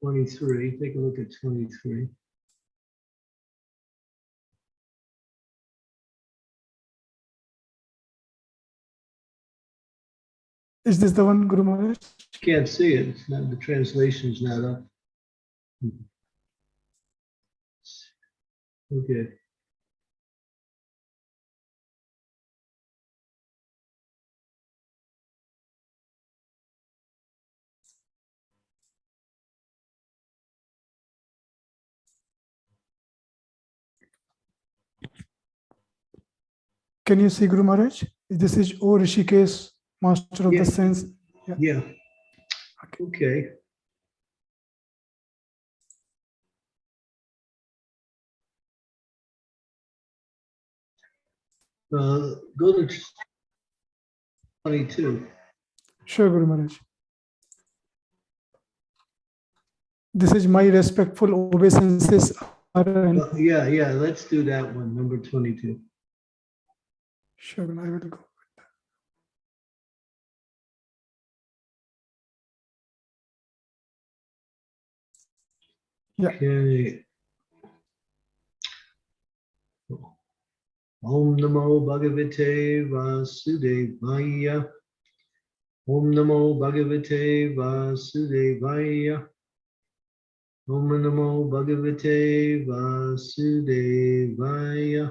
23. Take a look at 23. Is this the one, Guru Maharaj? Can't see it. It's not, the translation's not up. Okay. Can you see, Guru Maharaj? This is O Rishikesh, master of Yeah. the sense. Yeah. Okay. Go to 22. Sure, Guru Maharaj. This is my respectful obeisances. Yeah, let's do that one, number 22. Sure, I will go. Yeah. Okay. Om Namo Bhagavate Vasudevaya. Om Namo Bhagavate Vasudevaya. Om Namo Bhagavate Vasudevaya.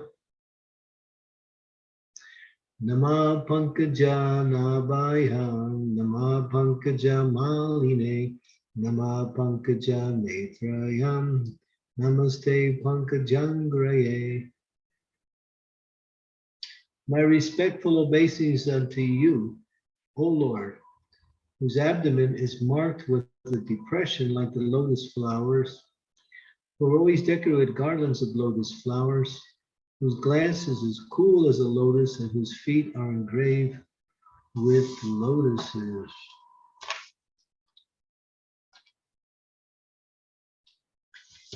Nama Pankaja Nabhaya. Nama Pankaja Maline. Nama Pankaja Netrayam. Namaste Pankajangraye. My respectful obeisance unto you, O Lord, whose abdomen is marked with a depression like the lotus flowers, who are always decorated with garlands of lotus flowers, whose glance is as cool as a lotus, and whose feet are engraved with lotuses.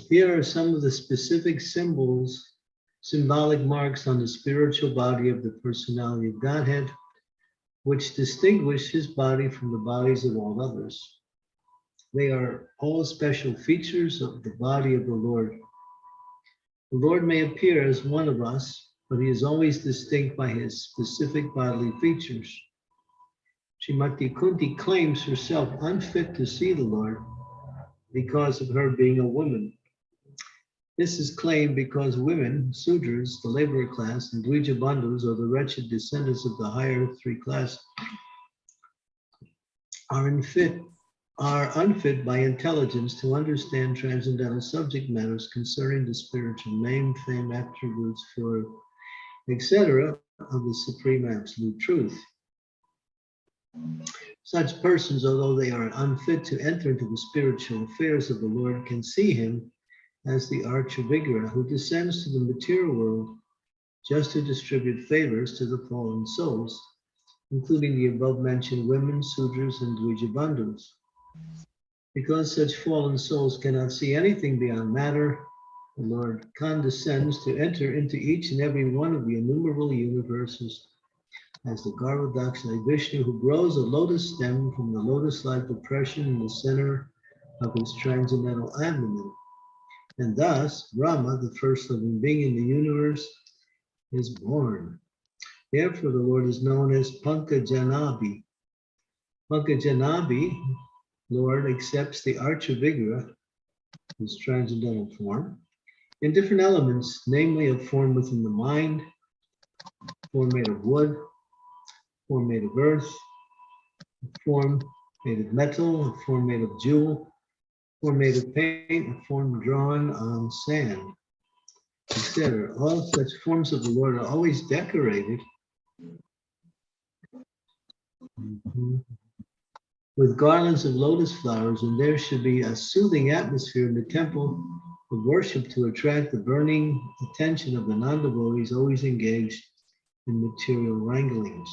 Here are some of the specific symbolic marks on the spiritual body of the personality of Godhead, which distinguish his body from the bodies of all others. They are all special features of the body of the Lord. The Lord may appear as one of us, but he is always distinct by his specific bodily features. Srimati Kunti claims herself unfit to see the Lord because of her being a woman. This is claimed because women, Sudras, the laborer class, and Dvija Bandhus, or the wretched descendants of the higher three classes, are unfit by intelligence to understand transcendental subject matters concerning the spiritual name, fame, attributes, for, etc., of the supreme absolute truth. Such persons, although they are unfit to enter into the spiritual affairs of the Lord, can see him as the Archavigra who descends to the material world just to distribute favors to the fallen souls, including the above-mentioned women, Sudras, and Dvija Bandhus. Because such fallen souls cannot see anything beyond matter, the Lord condescends to enter into each and every one of the innumerable universes as the Garbhodakshina Vishnu, who grows a lotus stem from the lotus-like depression in the center of his transcendental abdomen. And thus, Brahma, the first living being in the universe, is born. Therefore, the Lord is known as Pankajanabi. Pankajanabi, Lord, accepts the Archavigra, his transcendental form, in different elements, namely a form within the mind, form made of wood, form made of earth, a form made of metal, a form made of jewel, form made of paint, a form drawn on sand, etc. All such forms of the Lord are always decorated with garlands of lotus flowers, and there should be a soothing atmosphere in the temple of worship to attract the burning attention of the non-devotees always engaged in material wranglings.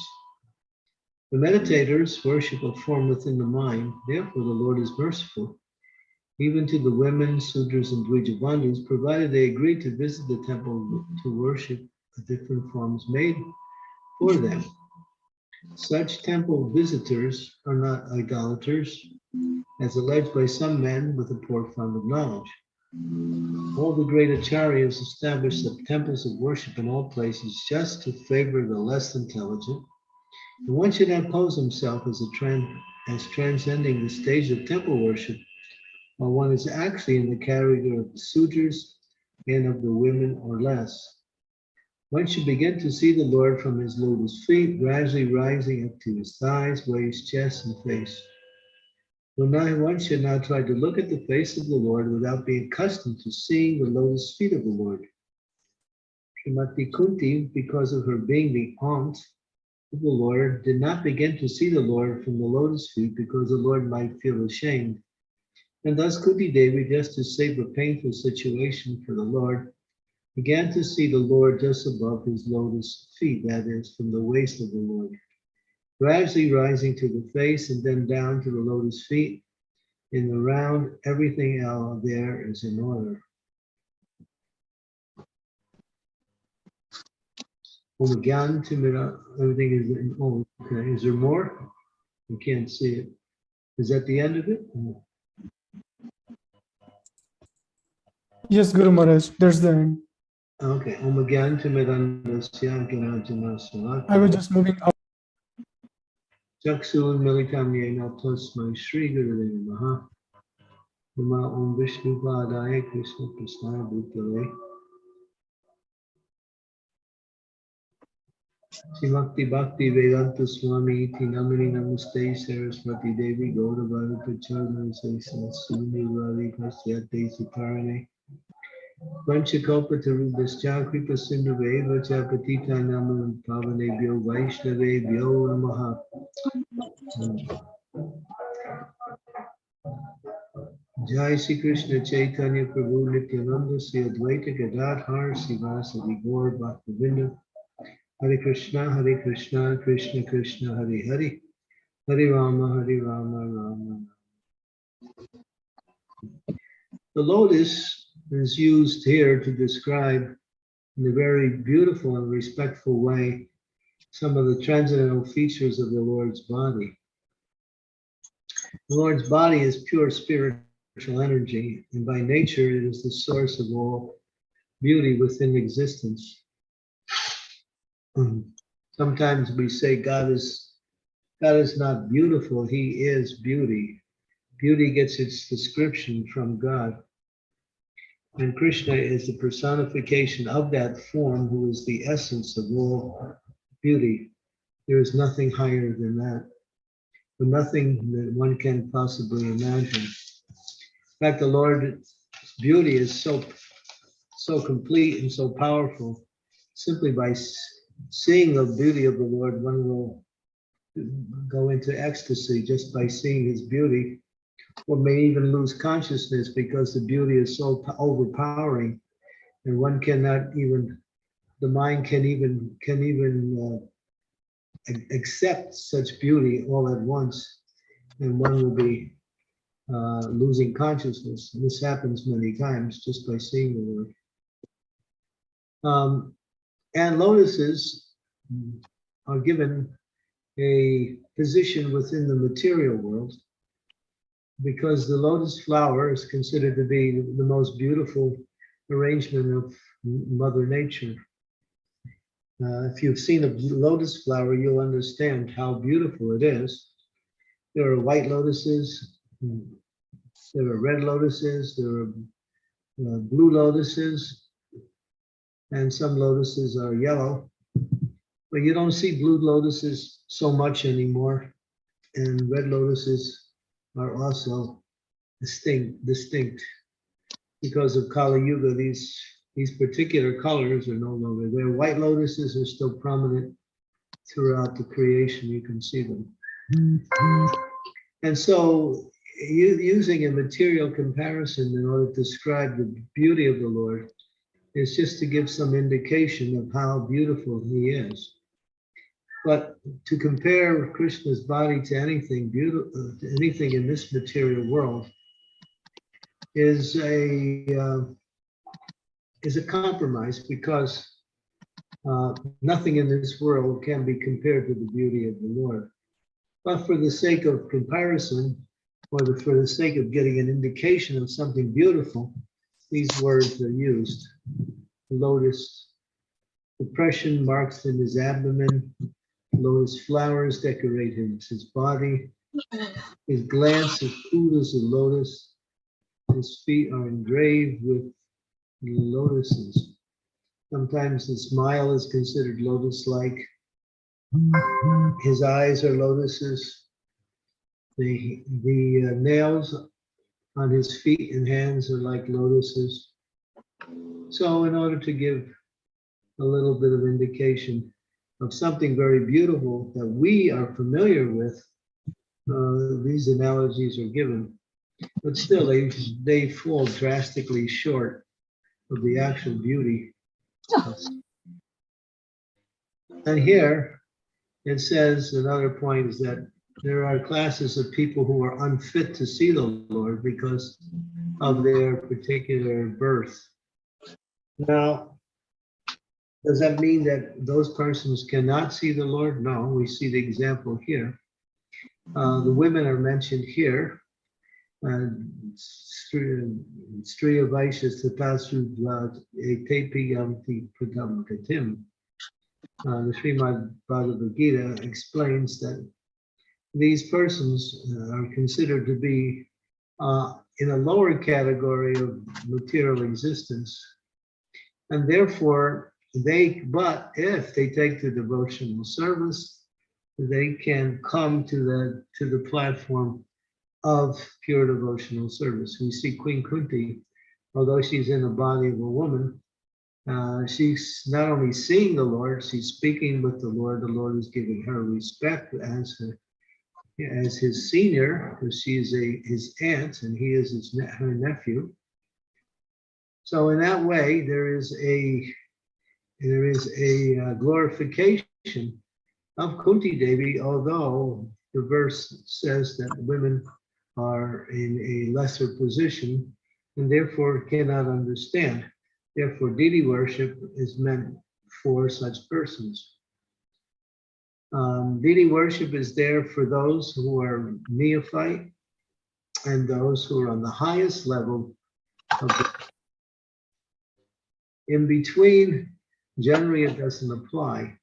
The meditators worship a form within the mind, therefore the Lord is merciful, even to the women, Sudras, and Dvija Bandhus, provided they agree to visit the temple to worship the different forms made for them. Such temple visitors are not idolaters, as alleged by some men with a poor fund of knowledge. All the great acharyas established the temples of worship in all places just to favor the less intelligent, and one should not pose himself as transcending the stage of temple worship, while one is actually in the category of the sutras and of the women or less. One should begin to see the Lord from his lotus feet, gradually rising up to his thighs, waist, chest, and face. One should not try to look at the face of the Lord without being accustomed to seeing the lotus feet of the Lord. Srimati Kunti, because of her being the aunt of the Lord, did not begin to see the Lord from the lotus feet because the Lord might feel ashamed. And thus Kunti Devi, just to save a painful situation for the Lord, began to see the Lord just above his lotus feet, that is, from the waist of the Lord, gradually rising to the face and then down to the lotus feet. In the round, everything out there is in order. Everything is in order. Okay, is there more? You can't see it. Is that the end of it? Yes, Guru Maharaj, that's the end. Okay. I I was just moving up. Chaksu Militam Yena Tasmai Shri Guru Namaha. Nama Om Vishnu Padaya Krishna Prasnaya Bhutale. Srimakti Bhakti Vedanta Swami Iti Namini Namaste Saraswati Devi Gaudavara Pachana Sesana Suni Ravi Pasyate Sitarane. Vanchakopa Tarubhascha Kripa Sindhuve Vachapatita Naman Pavanebhyo Vaishnavebhyo Namaha. Jai Shri Krishna Chaitanya Prabhu Nityananda Sri Advaita Gadadhar Sivasadi Gaur Bhaktavinda. Hare Krishna, Krishna Krishna, Hare Hare, Hare Rama, Rama. The lotus is used here to describe in a very beautiful and respectful way some of the transcendental features of the Lord's body. The Lord's body is pure spiritual energy, and by nature it is the source of all beauty within existence. Sometimes we say God is not beautiful, he is beauty. Beauty gets its description from God. And Krishna is the personification of that form, who is the essence of all beauty. There is nothing higher than that, but nothing that one can possibly imagine. In fact, the Lord's beauty is so complete and so powerful. Simply by seeing the beauty of the Lord, one will go into ecstasy just by seeing his beauty, or may even lose consciousness because the beauty is so overpowering, and one cannot even, the mind can even accept such beauty all at once, and one will be losing consciousness. And this happens many times just by seeing the Lord. And lotuses are given a position within the material world because the lotus flower is considered to be the most beautiful arrangement of Mother Nature. If you've seen a lotus flower, you'll understand how beautiful it is. There are white lotuses, there are red lotuses, there are blue lotuses, and some lotuses are yellow. But you don't see blue lotuses so much anymore, and red lotuses are also distinct because of Kali Yuga. These particular colors are no longer there. White lotuses are still prominent throughout the creation. You can see them. And so using a material comparison in order to describe the beauty of the Lord is just to give some indication of how beautiful he is. But to compare Krishna's body to anything beautiful, anything in this material world, is a compromise, because Nothing in this world can be compared to the beauty of the Lord. But for the sake of comparison, or for the sake of getting an indication of something beautiful, these words are used. Lotus, depression marks in his abdomen. Lotus flowers decorate his body. His glance is cool as a lotus. His feet are engraved with lotuses. Sometimes the smile is considered lotus-like. His eyes are lotuses. The nails on his feet and hands are like lotuses. So in order to give a little bit of indication of something very beautiful that we are familiar with, these analogies are given. But still, they fall drastically short of the actual beauty. And here it says another point is that there are classes of people who are unfit to see the Lord because of their particular birth. Now, does that mean that those persons cannot see the Lord? No, we see the example here. The women are mentioned here. Striya Vaishya Tatasu Etepi Yamti Pradam Katim. The Srimad Bhagavad Gita explains that these persons are considered to be in a lower category of material existence, and therefore but if they take the devotional service, they can come to the platform of pure devotional service. We see Queen Kunti, although she's in the body of a woman, she's not only seeing the Lord, she's speaking with the Lord. The Lord is giving her respect as his senior, because she is his aunt and he is her nephew. So in that way, there is a glorification of Kunti Devi, although the verse says that women are in a lesser position and therefore cannot understand. Therefore, deity worship is meant for such persons. Deity worship is there for those who are neophyte and those who are on the highest level of the. In between, generally it doesn't apply.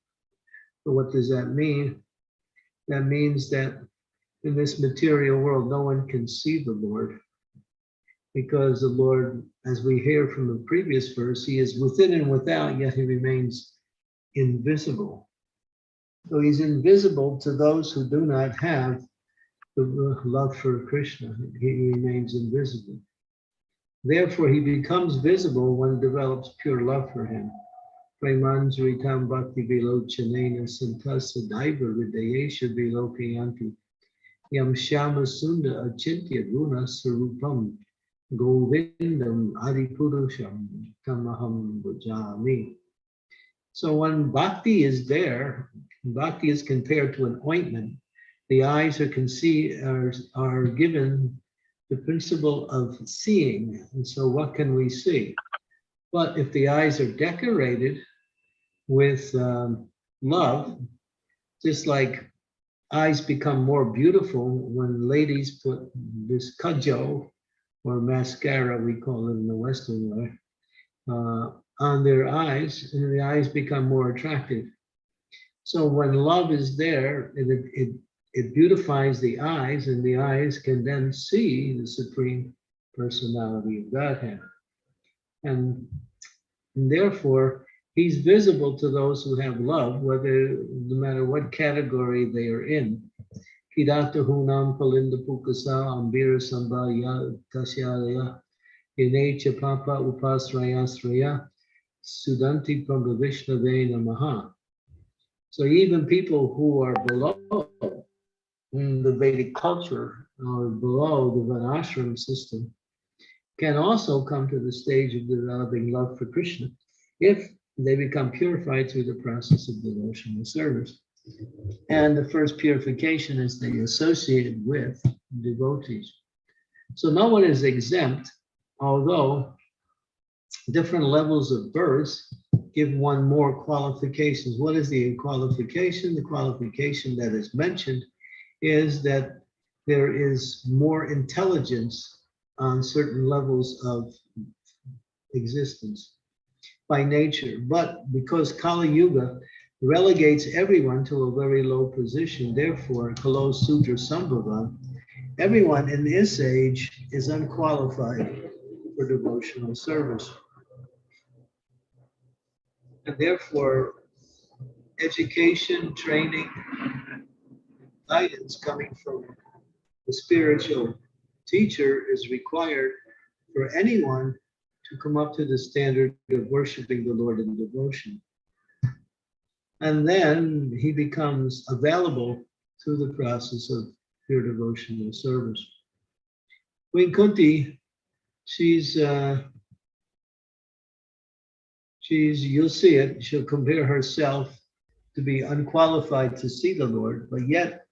But what does that mean? That means that in this material world, no one can see the Lord, because the Lord, as we hear from the previous verse, he is within and without, yet he remains invisible. So he's invisible to those who do not have the love for Krishna. He remains invisible. Therefore, he becomes visible when develops pure love for him. Premanjritam bhakti vilochanena santasa daiva hridayesha vilokayanti yam shama sunda achintya guna sarupam govindam adipurusham tamaham bhajami. So when bhakti is there, bhakti is compared to an ointment. The eyes are given the principle of seeing. And so what can we see? But if the eyes are decorated with love, just like eyes become more beautiful when ladies put this kajal or mascara, we call it in the Western way, on their eyes, and the eyes become more attractive. So when love is there, it beautifies the eyes, and the eyes can then see the Supreme Personality of Godhead. And therefore, he's visible to those who have love, no matter what category they are in. Kidata hunam palinda pukasa ambira sambhaya tasyalaya yanecha papa upasrayasraya sudanti prabhavishnave namaha. So even people who are below in the Vedic culture or below the Varnashram system can also come to the stage of developing love for Krishna if they become purified through the process of devotional service. And the first purification is they associated with devotees. So no one is exempt, although different levels of birth give one more qualifications. What is the qualification? The qualification that is mentioned is that there is more intelligence on certain levels of existence by nature. But because Kali Yuga relegates everyone to a very low position, therefore, Kalo Sudra Sambhava, everyone in this age is unqualified for devotional service. And therefore, education, training, guidance coming from the spiritual teacher is required for anyone to come up to the standard of worshiping the Lord in devotion. And then he becomes available through the process of pure devotional service. Queen Kunti, you'll see it, she'll compare herself to be unqualified to see the Lord, but yet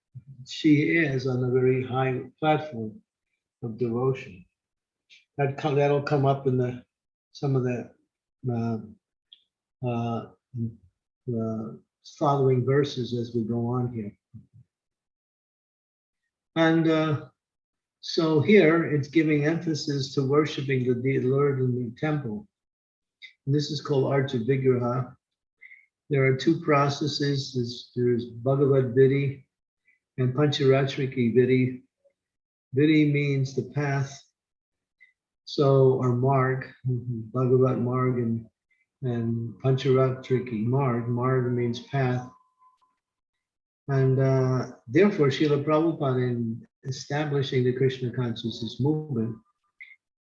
she is on a very high platform of devotion. That'll come up in some of the following verses as we go on here. And so here it's giving emphasis to worshiping the Lord in the temple. And this is called Archa Vigraha. There are two processes. There's Bhagavad Vidhi and Pancharatriki Vidhi. Vidhi means the path, or marg, Bhagavad marg, and Pancharatriki marg. Marg means path. And therefore, Srila Prabhupada, in establishing the Krishna consciousness movement,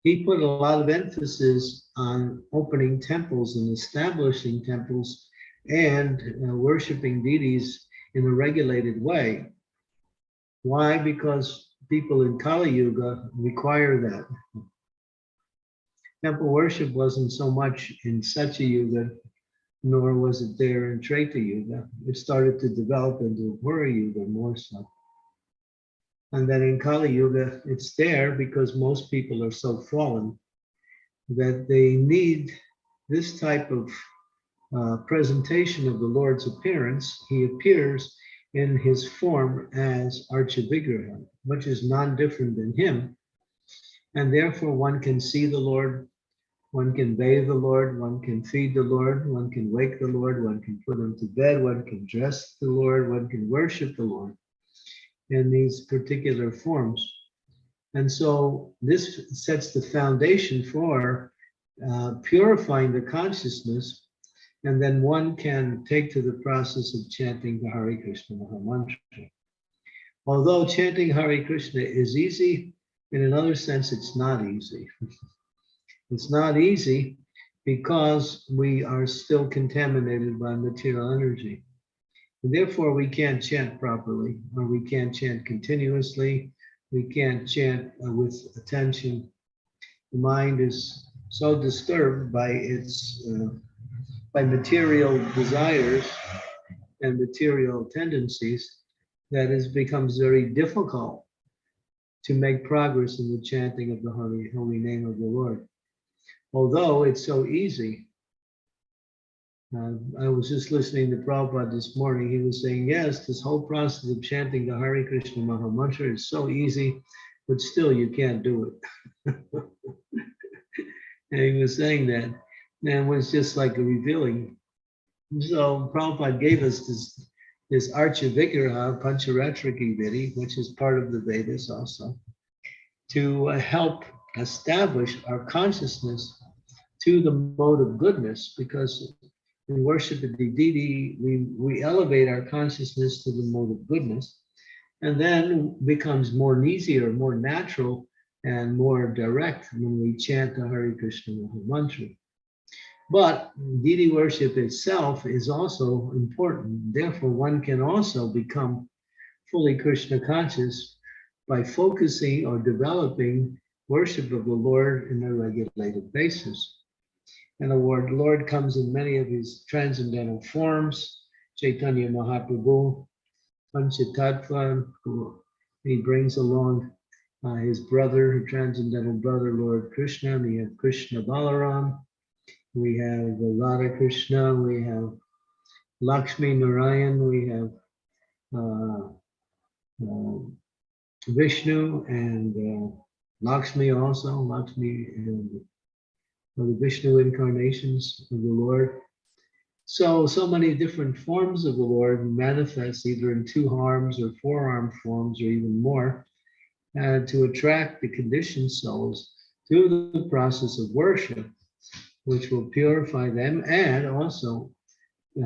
he put a lot of emphasis on opening temples and establishing temples and worshiping deities in a regulated way. Why? Because people in Kali Yuga require that. Temple worship wasn't so much in Satya Yuga, nor was it there in Treta Yuga. It started to develop into Vara Yuga more so. And then in Kali Yuga, it's there because most people are so fallen that they need this type of presentation of the Lord's appearance. He appears in his form as Archa Vigraha, which is non-different than him. And therefore one can see the Lord, one can bathe the Lord, one can feed the Lord, one can wake the Lord, one can put him to bed, one can dress the Lord, one can worship the Lord in these particular forms. And so this sets the foundation for purifying the consciousness, and then one can take to the process of chanting the Hare Krishna Maha Mantra. Although chanting Hare Krishna is easy, in another sense it's not easy. It's not easy because we are still contaminated by material energy. And therefore, we can't chant properly, or we can't chant continuously. We can't chant with attention. The mind is so disturbed by by material desires and material tendencies that it becomes very difficult to make progress in the chanting of the holy name of the Lord. Although it's so easy. I was just listening to Prabhupada this morning. He was saying, yes, this whole process of chanting the Hare Krishna Maha Mantra is so easy, but still you can't do it. And he was saying that, and it was just like a revealing. So Prabhupada gave us this Archa Vigraha, Pancharatriki Vidhi, which is part of the Vedas also, to help establish our consciousness to the mode of goodness, because in worship of the deity, we elevate our consciousness to the mode of goodness, and then becomes more easier, more natural, and more direct when we chant the Hare Krishna Maha Mantra. But deity worship itself is also important. Therefore, one can also become fully Krishna conscious by focusing or developing worship of the Lord in a regulated basis. And the Lord comes in many of his transcendental forms. Chaitanya Mahaprabhu, Panchatattva, he brings along his brother, her transcendental brother, Lord Krishna, and we have Krishna Balaram. we have Radha Krishna, we have Lakshmi Narayan, we have Vishnu and Lakshmi also, Lakshmi and the Vishnu incarnations of the Lord. So many different forms of the Lord manifest either in two arms or four-armed forms or even more, and to attract the conditioned souls through the process of worship, which will purify them and also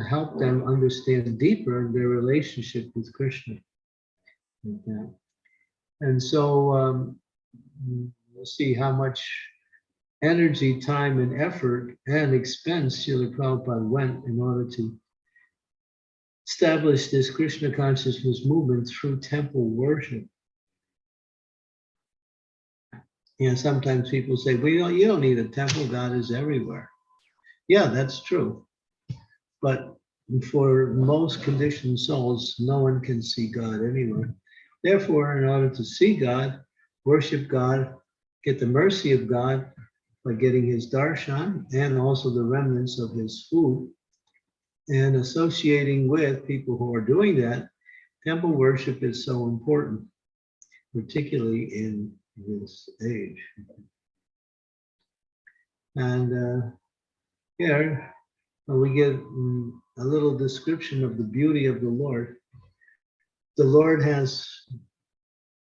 help them understand deeper their relationship with Krishna. Okay. And so we'll see how much energy, time, and effort and expense Srila Prabhupada went in order to establish this Krishna consciousness movement through temple worship. And sometimes people say, well, you don't need a temple, God is everywhere. Yeah, that's true. But for most conditioned souls, no one can see God anywhere. Therefore, in order to see God, worship God, get the mercy of God by getting his darshan and also the remnants of his food, and associating with people who are doing that, temple worship is so important, particularly in this age. And here we get a little description of the beauty of the Lord. The Lord has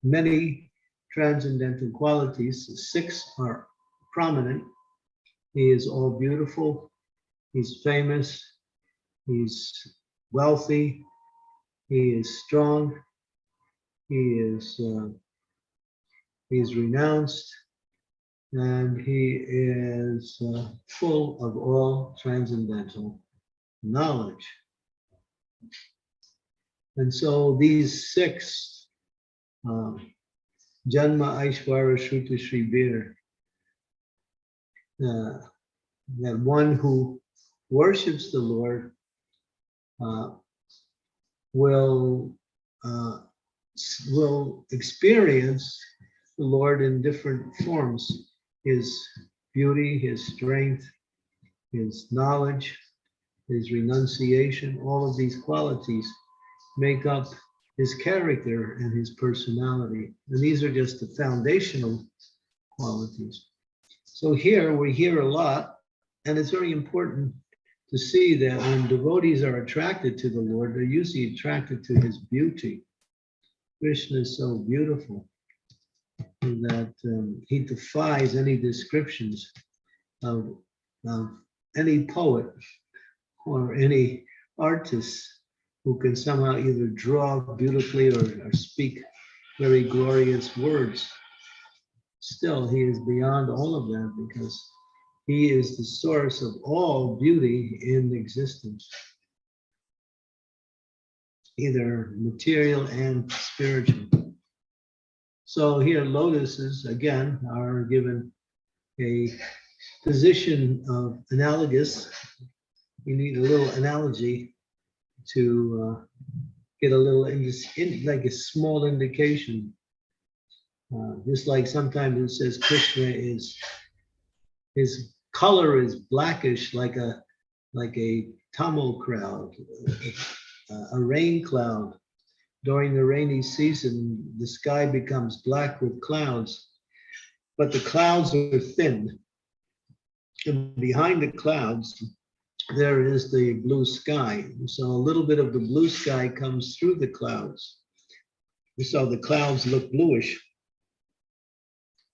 many transcendental qualities. 6 are prominent. He is all beautiful. He's famous. He's wealthy. He is strong. He is renounced. And he is full of all transcendental knowledge. And so these 6, Janma, Aishvara, Shruti, Shri Bir, that one who worships the Lord will experience the Lord in different forms. His beauty, his strength, his knowledge, his renunciation, all of these qualities make up his character and his personality. And these are just the foundational qualities. So here we hear a lot, and it's very important to see that when devotees are attracted to the Lord, they're usually attracted to his beauty. Krishna is so beautiful that he defies any descriptions of any poet or any artist who can somehow either draw beautifully or speak very glorious words. Still, he is beyond all of that because he is the source of all beauty in existence, either material and spiritual. So here lotuses, again, are given a position of analogous. You need a little analogy to get a little, like a small indication. Just like sometimes it says Krishna is, his color is blackish like a Tamil cloud, a rain cloud. During the rainy season, the sky becomes black with clouds, but the clouds are thin. And behind the clouds, there is the blue sky. So a little bit of the blue sky comes through the clouds. So the clouds look bluish,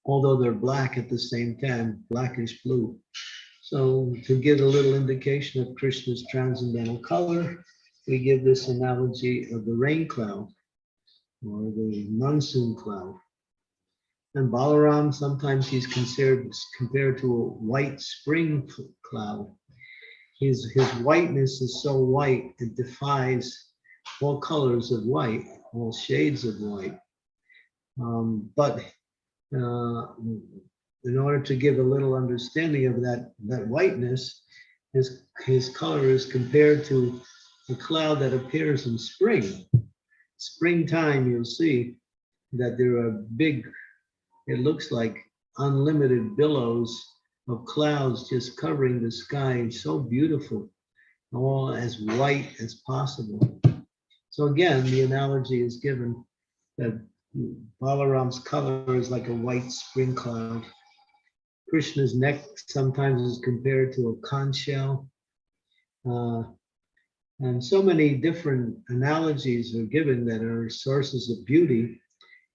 although they're black at the same time, blackish blue. So to get a little indication of Krishna's transcendental color, we give this analogy of the rain cloud or the monsoon cloud. And Balaram, sometimes he's compared to a white spring cloud. His whiteness is so white, it defies all colors of white, all shades of white. But in order to give a little understanding of that whiteness, his color is compared to a cloud that appears in spring. Springtime, you'll see that there are big, it looks like unlimited billows of clouds just covering the sky, so beautiful, all as white as possible. So again, the analogy is given that Balaram's color is like a white spring cloud. Krishna's neck sometimes is compared to a conch shell. And so many different analogies are given that are sources of beauty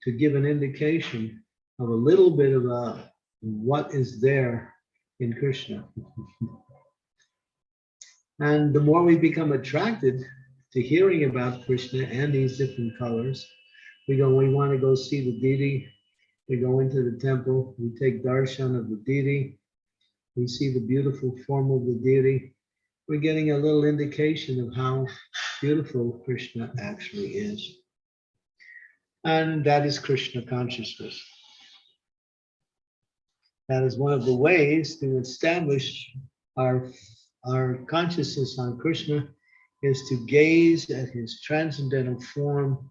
to give an indication of a little bit about what is there in Krishna. And the more we become attracted to hearing about Krishna and these different colors, we want to go see the deity. We go into the temple, we take darshan of the deity, we see the beautiful form of the deity. We're getting a little indication of how beautiful Krishna actually is. And that is Krishna consciousness. That is one of the ways to establish our consciousness on Krishna, is to gaze at his transcendental form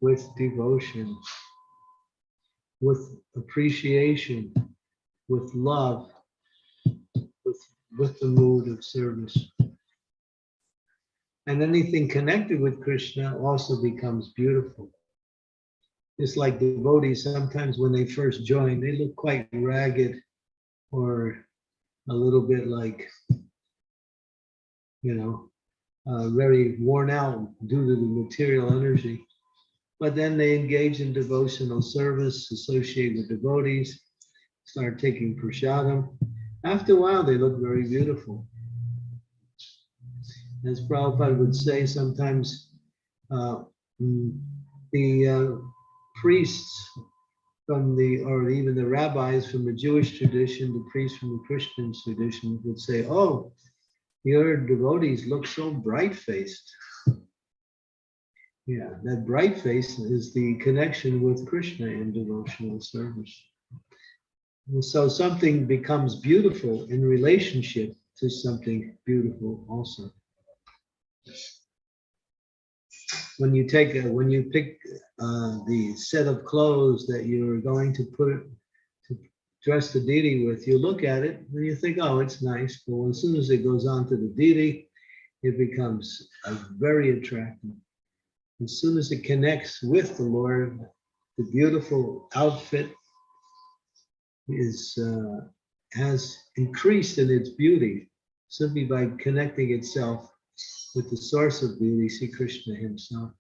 with devotion, with appreciation, with love, with the mood of service. And anything connected with Krishna also becomes beautiful. It's like devotees, sometimes when they first join, they look quite ragged or a little bit like, very worn out due to the material energy. But then they engage in devotional service, associate with devotees, start taking prasadam. After a while, they look very beautiful. As Prabhupada would say, sometimes the priests or even the rabbis from the Jewish tradition, the priests from the Christian tradition would say, "Oh, your devotees look so bright-faced." Yeah, that bright face is the connection with Krishna in devotional service. And so something becomes beautiful in relationship to something beautiful also. When you pick the set of clothes that you're going to dress the deity with, you look at it and you think, oh, it's nice. But as soon as it goes on to the deity, it becomes very attractive. As soon as it connects with the Lord, the beautiful outfit has increased in its beauty simply by connecting itself with the source of beauty, Sri Krishna himself.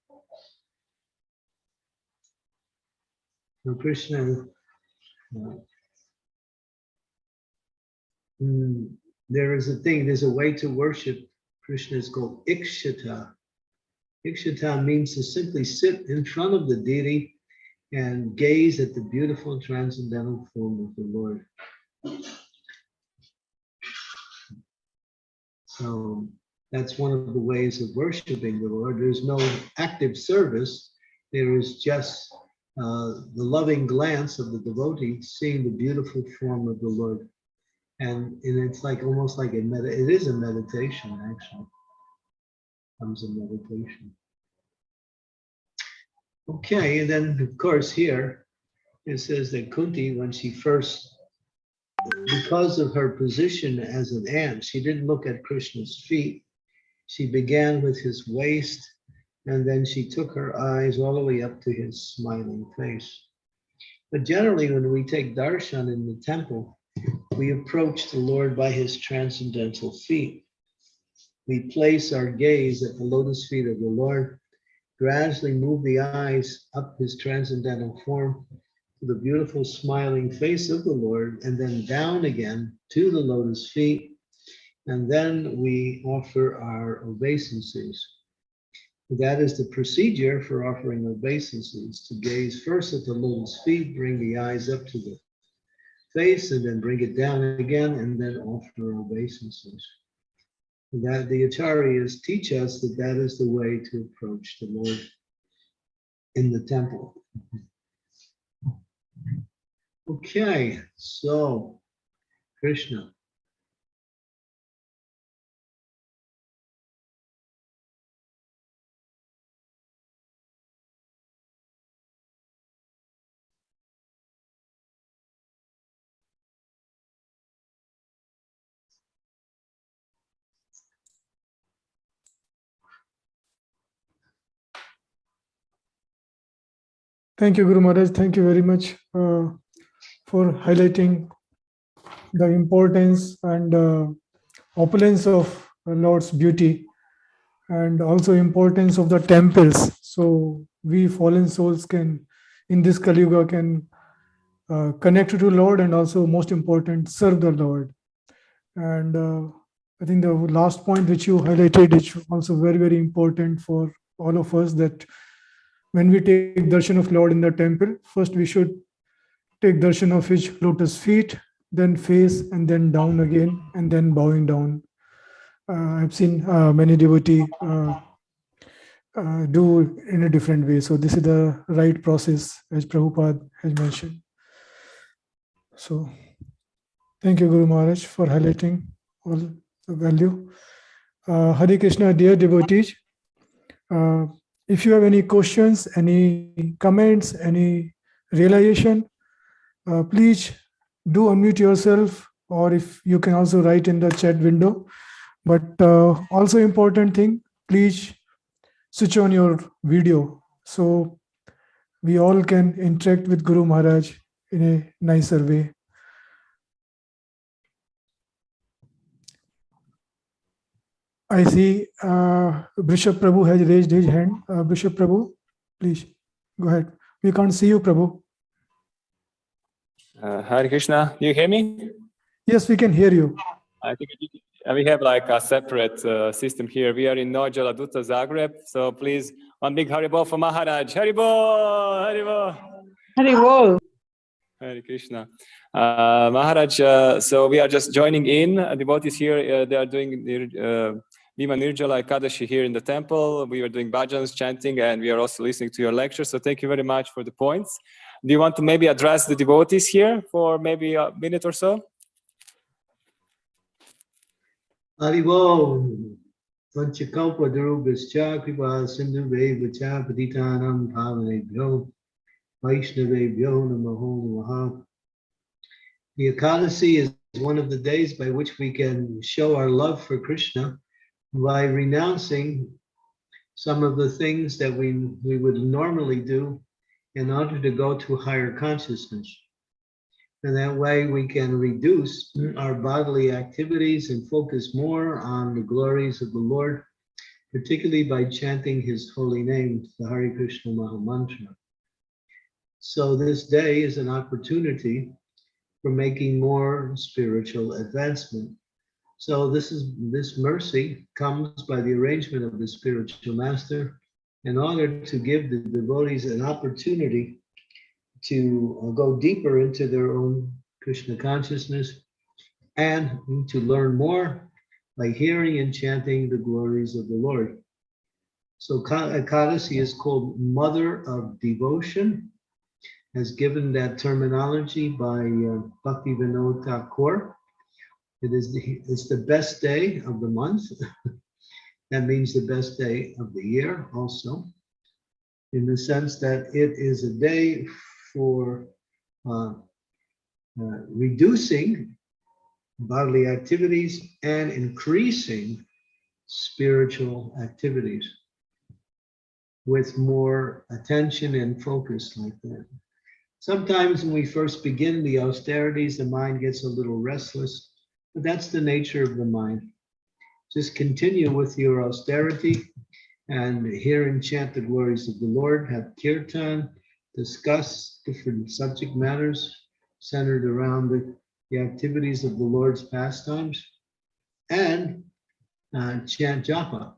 Now Krishna, there's a way to worship Krishna. It's called Ikshata. Ikshata means to simply sit in front of the deity and gaze at the beautiful transcendental form of the Lord. So that's one of the ways of worshiping the Lord. There's no active service. There is just the loving glance of the devotee seeing the beautiful form of the Lord. And it's like almost like it is a meditation, actually. It becomes a meditation. Okay, and then of course here it says that Kunti, when she first, because of her position as an ant, she didn't look at Krishna's feet. She began with his waist, and then she took her eyes all the way up to his smiling face. But generally, when we take darshan in the temple, we approach the Lord by his transcendental feet. We place our gaze at the lotus feet of the Lord, gradually move the eyes up his transcendental form to the beautiful smiling face of the Lord, and then down again to the lotus feet. And then we offer our obeisances. That is the procedure for offering obeisances, to gaze first at the lotus feet, bring the eyes up to the face, and then bring it down again, and then offer obeisances. That the acharyas teach us that that is the way to approach the Lord in the temple. Okay, so Krishna. Thank you, Guru Maharaj. Thank you very much for highlighting the importance and opulence of Lord's beauty, and also importance of the temples. So we fallen souls can, in this Kali Yuga, can connect to Lord, and also most important, serve the Lord. And I think the last point which you highlighted is also very, very important for all of us, that when we take darshan of Lord in the temple, first we should take darshan of his lotus feet, then face, and then down again, and then bowing down. I've seen many devotees do in a different way. So this is the right process, as Prabhupada has mentioned. So thank you, Guru Maharaj, for highlighting all the value. Hare Krishna, dear devotees. If you have any questions, any comments, any realization, please do unmute yourself, or if you can also write in the chat window. But also important thing, please switch on your video so we all can interact with Guru Maharaj in a nicer way. I see Bishop Prabhu has raised his hand. Bishop Prabhu, please go ahead. We can't see you, Prabhu. Hare Krishna, do you hear me? Yes, we can hear you. I think we have like a separate system here. We are in Noja Laduta, Zagreb. So please, one big Haribol for Maharaj. Haribol! Haribol! Haribol! Hare Krishna. Maharaj, so we are just joining in. Devotees here, they are doing Vima Nirjala Ekadashi here in the temple. We are doing bhajans, chanting, and we are also listening to your lecture. So thank you very much for the points. Do you want to maybe address the devotees here for maybe a minute or so? Haribo, Panchakalpa Darubhascha Kripa Sindhu Vacha Patitanam Pavanebhyo Vaishnavebhyo Namaho Namaha. The Ekadasi is one of the days by which we can show our love for Krishna by renouncing some of the things that we would normally do in order to go to higher consciousness. And that way we can reduce our bodily activities and focus more on the glories of the Lord, particularly by chanting his holy name, the Hare Krishna Maha Mantra. So this day is an opportunity for making more spiritual advancement. So this mercy comes by the arrangement of the spiritual master in order to give the devotees an opportunity to go deeper into their own Krishna consciousness and to learn more by hearing and chanting the glories of the Lord. So Ekadasi is called Mother of Devotion, as given that terminology by Bhaktivinoda Thakur. It's the best day of the month. That means the best day of the year also, in the sense that it is a day for reducing bodily activities and increasing spiritual activities with more attention and focus like that. Sometimes when we first begin the austerities, the mind gets a little restless, but that's the nature of the mind. Just continue with your austerity and hear and chant the glories of the Lord, have kirtan, discuss different subject matters centered around the activities of the Lord's pastimes, and chant japa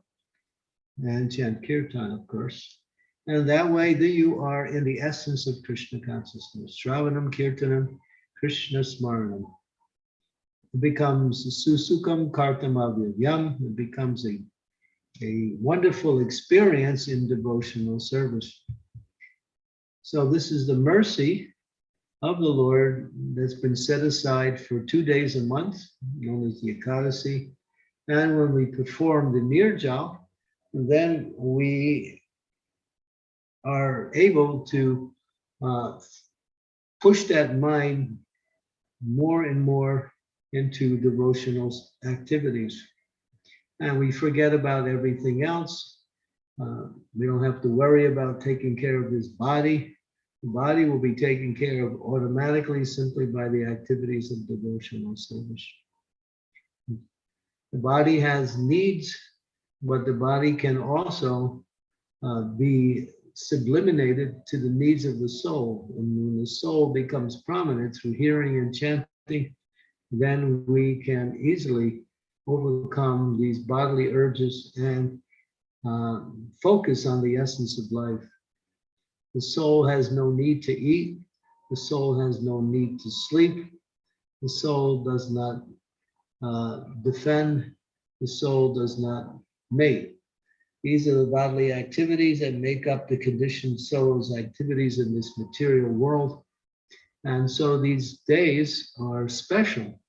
and chant kirtan, of course. And that way you are in the essence of Krishna consciousness. Shravanam kirtanam Krishna smaranam. It becomes susukam kartam avyam. It becomes a wonderful experience in devotional service. So this is the mercy of the Lord that's been set aside for 2 days a month, known as the Ekadasi. And when we perform the Nirjal, then we are able to push that mind more and more into devotional activities. And we forget about everything else. We don't have to worry about taking care of this body. The body will be taken care of automatically simply by the activities of devotional service. The body has needs, but the body can also be subliminated to the needs of the soul. And when the soul becomes prominent through hearing and chanting, then we can easily overcome these bodily urges and focus on the essence of life. The soul has no need to eat. The soul has no need to sleep. The soul does not defend. The soul does not mate. These are the bodily activities that make up the conditioned soul's activities in this material world. And so these days are special.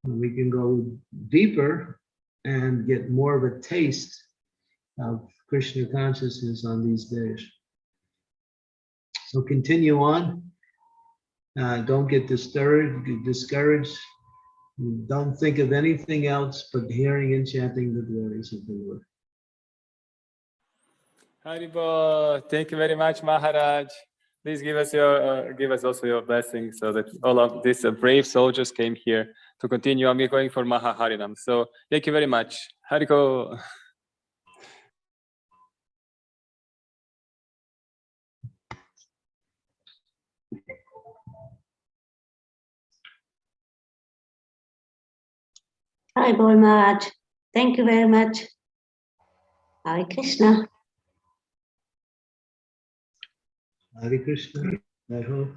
We can go deeper and get more of a taste of Krishna consciousness on these days. So continue on. Don't get discouraged. Don't think of anything else but hearing and chanting the glories of the Lord. Haribo, thank you very much, Maharaj. Please give us also your blessing, so that all of these brave soldiers came here to continue. I'm going for Mahaharinam. So thank you very much. Hariko. Hi, Bol Maharaj. Thank you very much. Hare Krishna. Hare Krishna. I hope.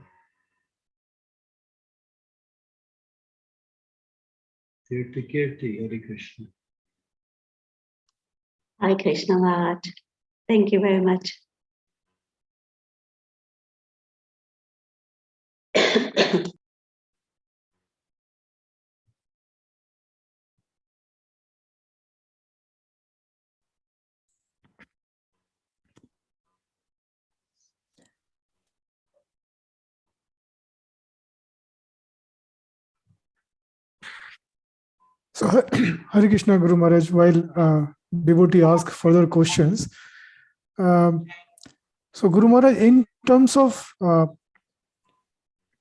Tirti Kirti, Hare Krishna. Hare Krishna, Maharaj. Thank you very much. So, Hare Krishna, Guru Maharaj, while devotee asks further questions, so Guru Maharaj, in terms of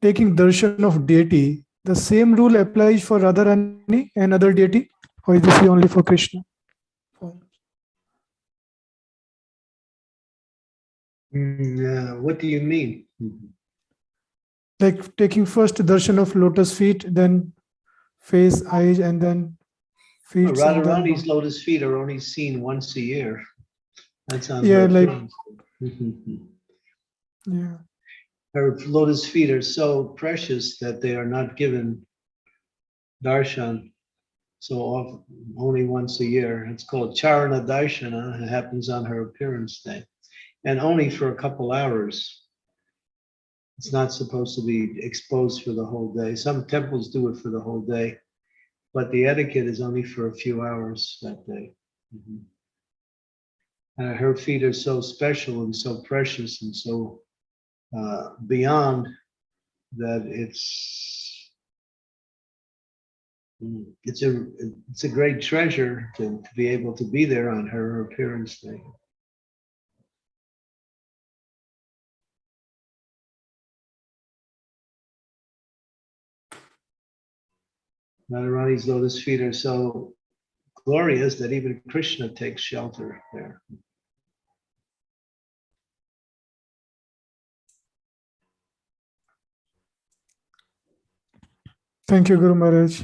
taking darshan of deity, the same rule applies for Radharani and other deity, or is this only for Krishna? What do you mean? Like taking first darshan of lotus feet, then face, eyes, and then feet. Radharani's lotus feet are only seen once a year. That's on Yeah, her like yeah. Her lotus feet are so precious that they are not given darshan so often, only once a year. It's called Charana Darshana. It happens on her appearance day, and only for a couple hours. It's not supposed to be exposed for the whole day. Some temples do it for the whole day, but the etiquette is only for a few hours that day. Her feet are so special and so precious and so beyond that it's a great treasure to be able to be there on her appearance day. Radharani's lotus feet are so glorious that even Krishna takes shelter there. Thank you, Guru Maharaj.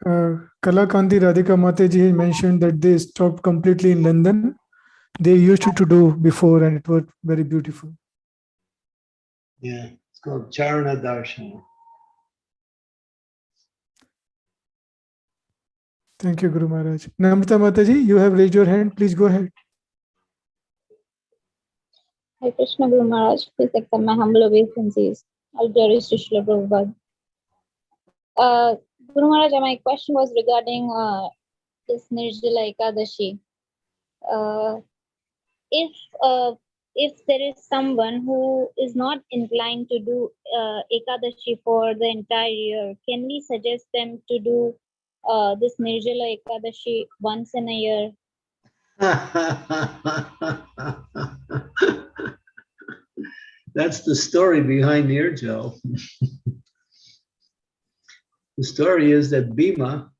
Kalakanti Radhika Mataji mentioned that they stopped completely in London. They used to do before, and it was very beautiful. Yeah, it's called Charana Darshana. Thank you, Guru Maharaj. Namrata Mataji, you have raised your hand. Please go ahead. Hi Krishna Guru Maharaj, please accept my humble obeisances. All glories to Srila Prabhupada. Guru Maharaj, my question was regarding this Nirjala Ekadashi. If there is someone who is not inclined to do Ekadashi for the entire year, can we suggest them to do this Nirjala Ekadashi once in a year? That's the story behind Nirjal. The story is that Bhima,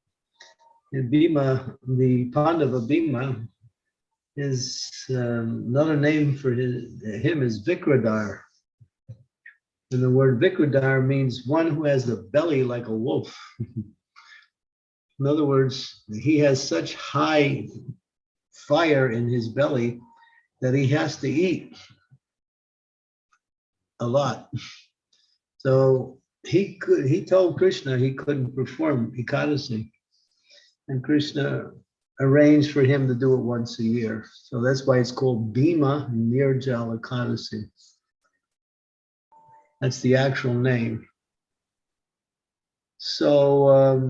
the Pandava Bhima, is another name for him is Vikradar. And the word Vikradar means one who has a belly like a wolf. In other words, he has such high fire in his belly that he has to eat a lot. So he told Krishna he couldn't perform Ekadasi. And Krishna arranged for him to do it once a year. So that's why it's called Bhima Nirjala Ekadasi. That's the actual name. So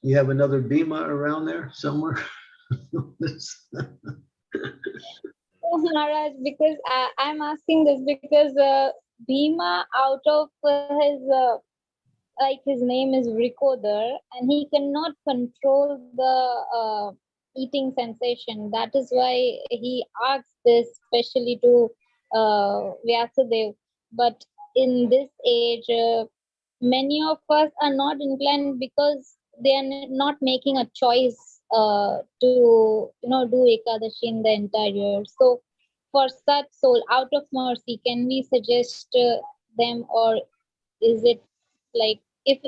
you have another Bhima around there somewhere? Maharaj, because I'm asking this because Bhima, out of his name is Vrikodar, and he cannot control the eating sensation. That is why he asked this specially to Vyasadev. But in this age, many of us are not inclined because they are not making a choice to do Ekadashi in the entire year. So for such soul, out of mercy, can we suggest them, or is it like if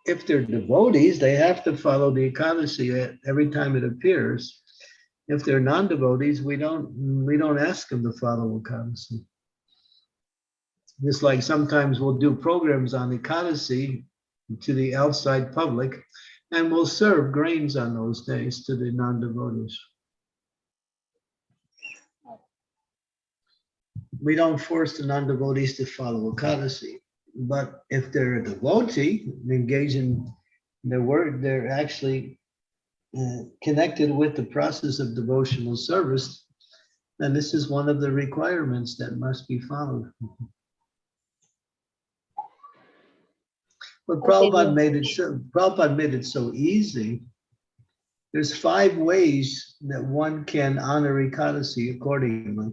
if they're devotees, they have to follow the Ekadasi every time it appears. If they're non-devotees, we don't ask them to follow Ekadasi. Just like sometimes we'll do programs on Ekadasi to the outside public, and we'll serve grains on those days to the non-devotees. We don't force the non-devotees to follow Ekadasi, but if they're a devotee, engaged in their work, they're actually connected with the process of devotional service, then this is one of the requirements that must be followed. But Prabhupada made it so easy. There's 5 ways that one can honor Ekadasi accordingly.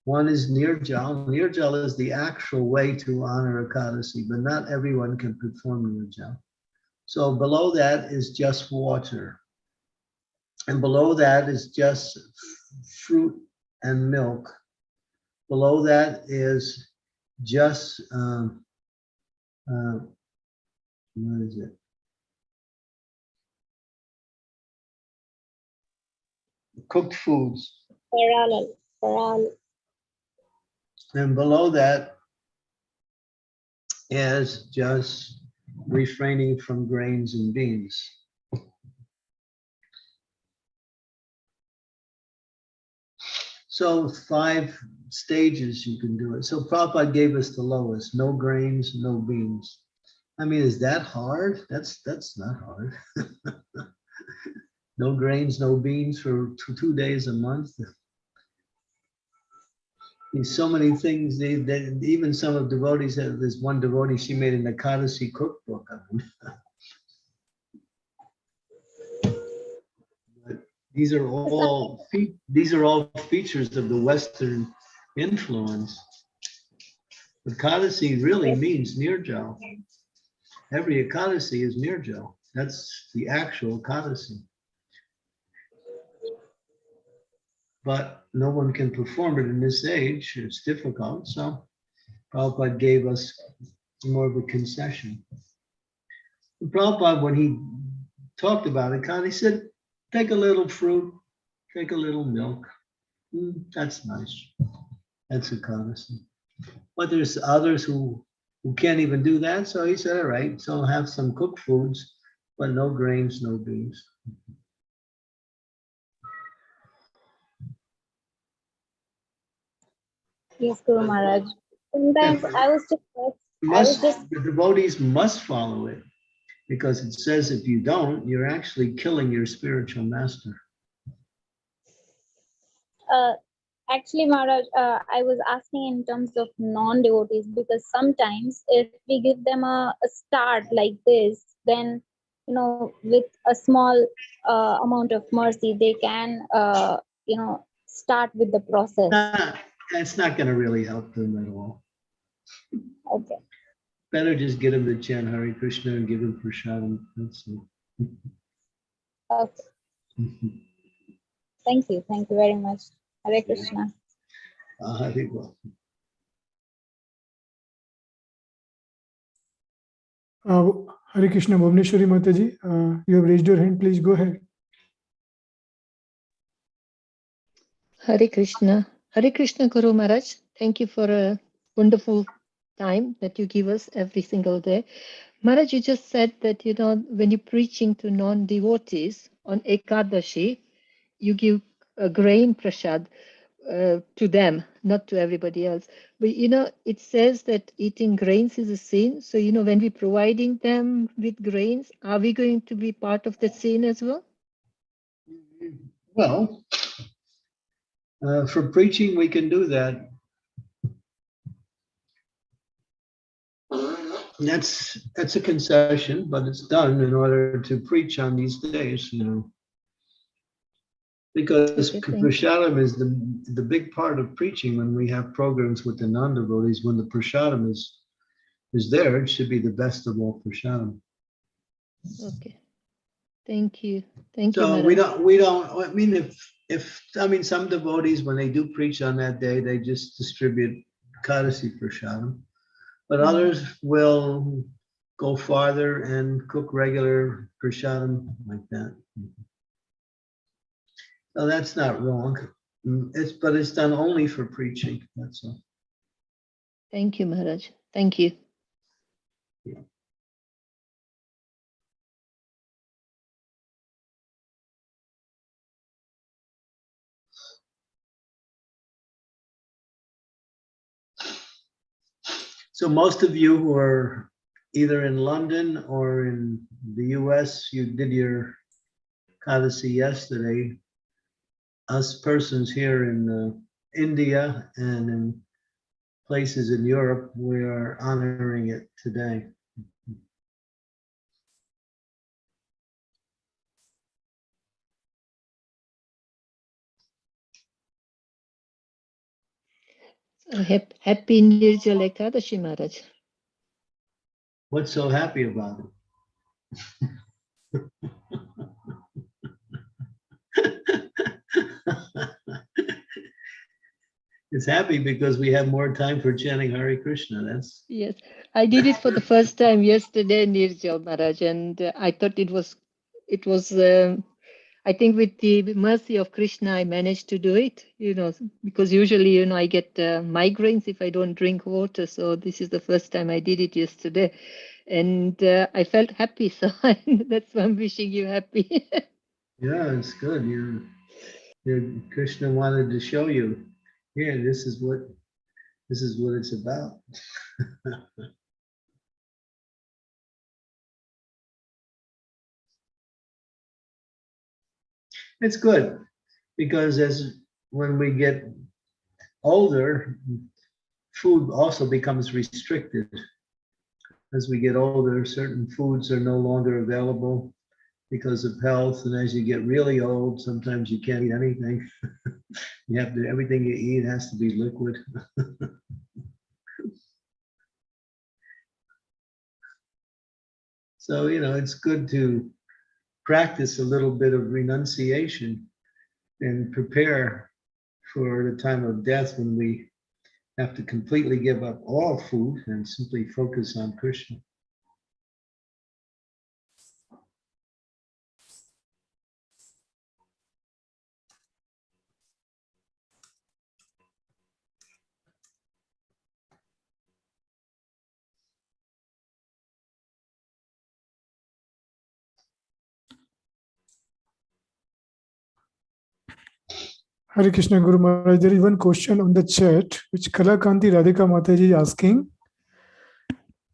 One is Nirjal. Nirjal is the actual way to honor Ekadasi, but not everyone can perform Nirjal. So below that is just water. And below that is just fruit and milk. Below that is just, what is it? Cooked foods. Paral. And below that is just refraining from grains and beans. So 5 stages you can do it. So Prabhupada gave us the lowest: no grains, no beans. I mean, is that hard? That's not hard. No grains, no beans for 2 days a month. There's so many things. Even some of devotees, there's one devotee, she made an Ekadasi cookbook of them. These are all features of the Western influence. Ekadasi really means Nirjal. Every Ekadasi is Nirjal. That's the actual Ekadasi. But no one can perform it in this age. It's difficult. So Prabhupada gave us more of a concession. And Prabhupada, when he talked about it, he said, take a little fruit, take a little milk. That's nice. That's Ekadasi. But there's others who can't even do that. So he said, all right, so have some cooked foods, but no grains, no beans. Yes, Guru Maharaj. Sometimes The devotees must follow it, because it says if you don't, you're actually killing your spiritual master. Actually, Maharaj, I was asking in terms of non-devotees, because sometimes if we give them a start like this, then, with a small amount of mercy, they can, start with the process? It's not going to really help them at all. Okay. Better just get them to chant Hare Krishna and give them prashadam. That's it. Okay. Thank you. Thank you very much. Hare Krishna. Hare Krishna. Hare Krishna, Bhuvneshwari Mataji, you have raised your hand. Please go ahead. Hare Krishna. Hare Krishna, Guru Maharaj. Thank you for a wonderful time that you give us every single day. Maharaj, you just said that, when you're preaching to non-devotees on Ekadashi, you give a grain prasad to them, not to everybody else. But, it says that eating grains is a sin. So, when we're providing them with grains, are we going to be part of the sin as well? Well, for preaching, we can do that. That's a concession, but it's done in order to preach on these days, because Okay, prashadam is the big part of preaching. When we have programs with the non-devotees, when the prashadam is there, it should be the best of all prashadam. Okay. Thank you. Thank you, So Maharaj. we don't. I mean, if some devotees, when they do preach on that day, they just distribute Kadasi prashadam, but others will go farther and cook regular prashadam like that. So that's not wrong. But it's done only for preaching. That's all. Thank you, Maharaj. Thank you. Yeah. So most of you who are either in London or in the US, you did your Kadasi yesterday. Us persons here in India and in places in Europe, we are honoring it today. So happy Nirjala Ekadashi, Maharaj. What's so happy about it? It's happy because we have more time for chanting Hare Krishna. That's Yes, I did it for the first time yesterday, Nirjal Maharaj, and I thought it was. I think with the mercy of Krishna, I managed to do it. Because usually, I get migraines if I don't drink water. So this is the first time I did it yesterday, and I felt happy. So that's why I'm wishing you happy. yeah, it's good. Your Krishna wanted to show you, here, this is what it's about. It's good because when we get older, food also becomes restricted. As we get older, certain foods are no longer available because of health, and as you get really old, sometimes you can't eat anything. Everything you eat has to be liquid. So, it's good to practice a little bit of renunciation and prepare for the time of death when we have to completely give up all food and simply focus on Krishna. Hare Krishna, Guru Maharaj. There is one question on the chat which Kalakanti Radhika Mataji is asking.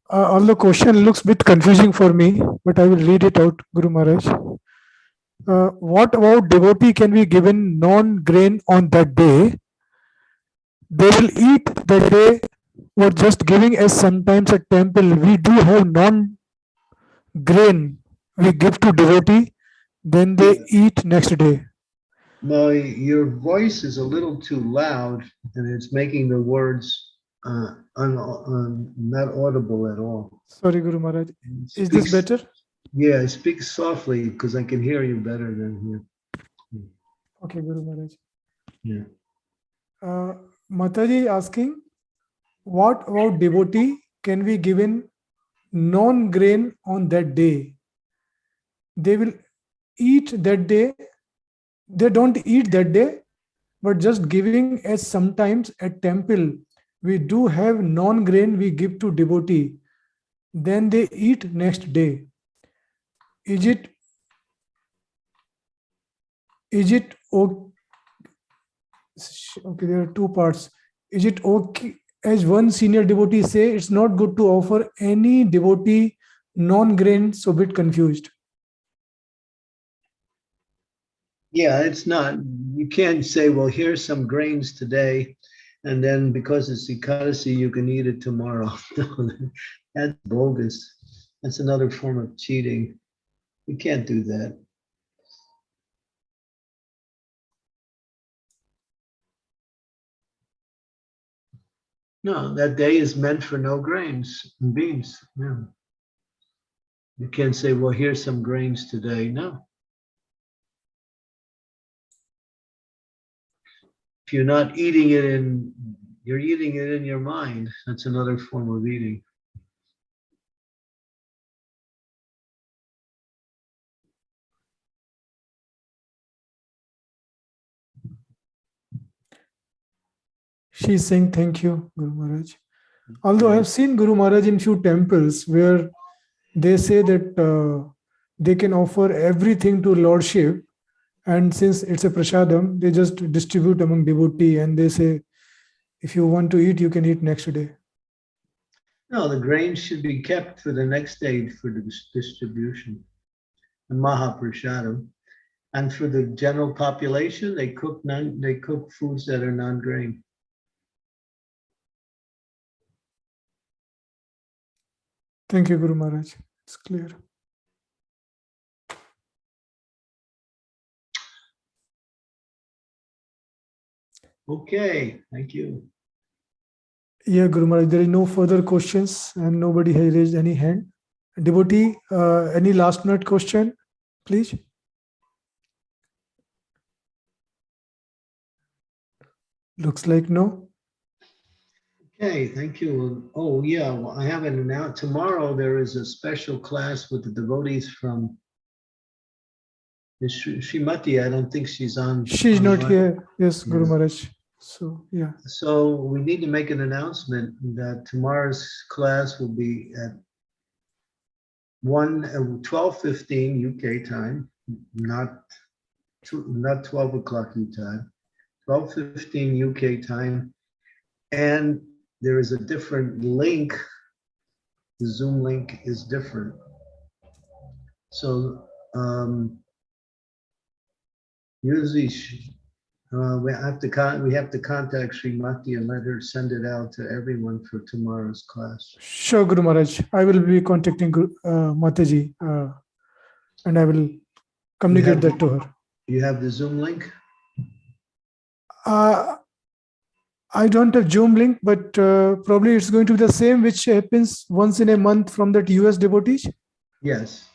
Although question looks a bit confusing for me, but I will read it out, Guru Maharaj. What about devotee can be given non-grain on that day? They will eat that day or just giving, as sometimes at temple we do have non-grain we give to devotee, then they eat next day. Well, your voice is a little too loud and it's making the words not audible at all. Sorry, Guru Maharaj. Is Speak, this better? yeah, speak softly because I can hear you better than here. Okay, Guru Maharaj. Yeah. Mataji asking, what about devotee can be given non-grain on that day? They will eat that day. They don't eat that day, but just giving, as sometimes at temple, we do have non-grain we give to devotee. Then they eat next day. Is it okay? Okay, there are two parts. Is it okay? As one senior devotee say, it's not good to offer any devotee non-grain, so bit confused. Yeah, it's not. You can't say, well, here's some grains today, and then because it's Ekadasi, you can eat it tomorrow. No, that's bogus. That's another form of cheating. You can't do that. No, that day is meant for no grains and beans. Yeah. You can't say, well, here's some grains today. No. If you're not eating it you're eating it in your mind. That's another form of eating. She's saying thank you, Guru Maharaj. Although I have seen Guru Maharaj in few temples where they say that they can offer everything to Lordship, and since it's a prasadam, they just distribute among devotee, and they say, if you want to eat, you can eat next day. No, the grains should be kept for the next day for the distribution. The Mahaprasadam. And for the general population, they cook foods that are non-grain. Thank you, Guru Maharaj. It's clear. Okay, thank you. Yeah, Guru Maharaj, there is no further questions and nobody has raised any hand. Devotee, any last minute question, please? Looks like no. Okay, thank you. Oh yeah, well, I haven't announced. Tomorrow there is a special class with the devotees from Srimati. I don't think she's on. She's not online. here. Yes, Guru Yeah. Maharaj. So, yeah. So we need to make an announcement that tomorrow's class will be at 12:15 UK time, not 12 o'clock U time, 12:15 UK time. And there is a different link. The Zoom link is different. So usually we have to contact Srimati and let her send it out to everyone for tomorrow's class. Sure, Guru Maharaj. I will be contacting Mataji and I will communicate that to her. You have the Zoom link? I don't have Zoom link, but probably it's going to be the same which happens once in a month from that US devotees. Yes.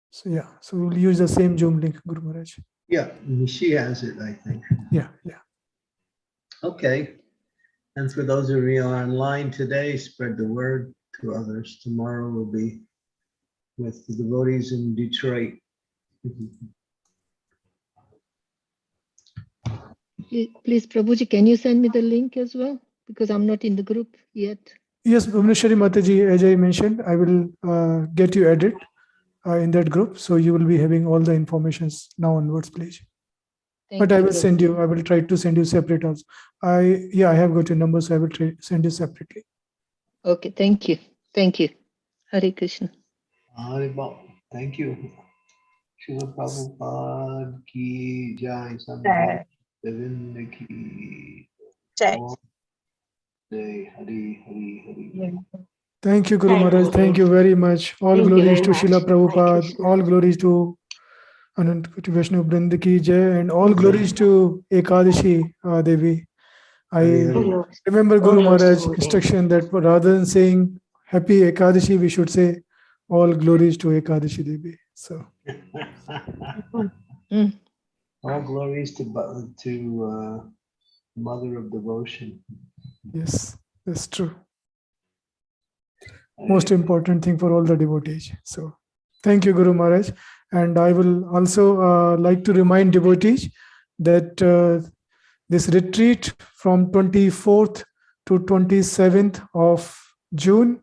So yeah, so we'll use the same Zoom link, Guru Maharaj. Yeah, she has it, I think. Yeah. Okay. And for those of you online today, spread the word to others. Tomorrow will be with the devotees in Detroit. Please, Prabhuji, can you send me the link as well? Because I'm not in the group yet. Yes, Bhuvaneshwari Mataji, as I mentioned, I will get you added in that group. So you will be having all the informations now onwards, please. But I will send you, I will try to send you separate also. I have got your number, so I will send you separately. Okay, thank you. Thank you. Hare Krishna. Haribol. Thank you. Srila Prabhupada ki jai. Devinda ki jai. Hari. Thank you, Guru Maharaj. Thank you very much. All Thank you glories very to much. Srila Hare Prabhupada. Krishna. All glories to Anant Koti Vaishnav Brind ki jai, and all glories to Ekadashi Devi. I remember Guru Maharaj instruction that rather than saying Happy Ekadashi, we should say all glories to Ekadashi Devi. So all glories to Mother of Devotion. yes, that's true. Most important thing for all the devotees. So thank you, Guru Maharaj. And I will also like to remind devotees that this retreat from 24th to 27th of June.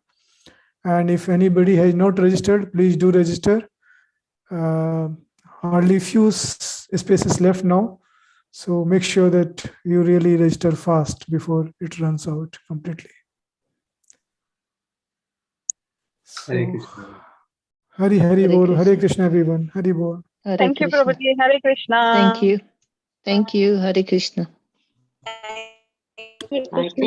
And if anybody has not registered, please do register. Hardly few spaces left now. So make sure that you really register fast before it runs out completely. Hare Krishna. Hari Hare Bol, Krishna. Hare Krishna, everyone. Hari Bol. Hare Thank you, Krishna. Prabhuji. Hare Krishna. Thank you. Thank you. Hare Krishna. Hare Krishna.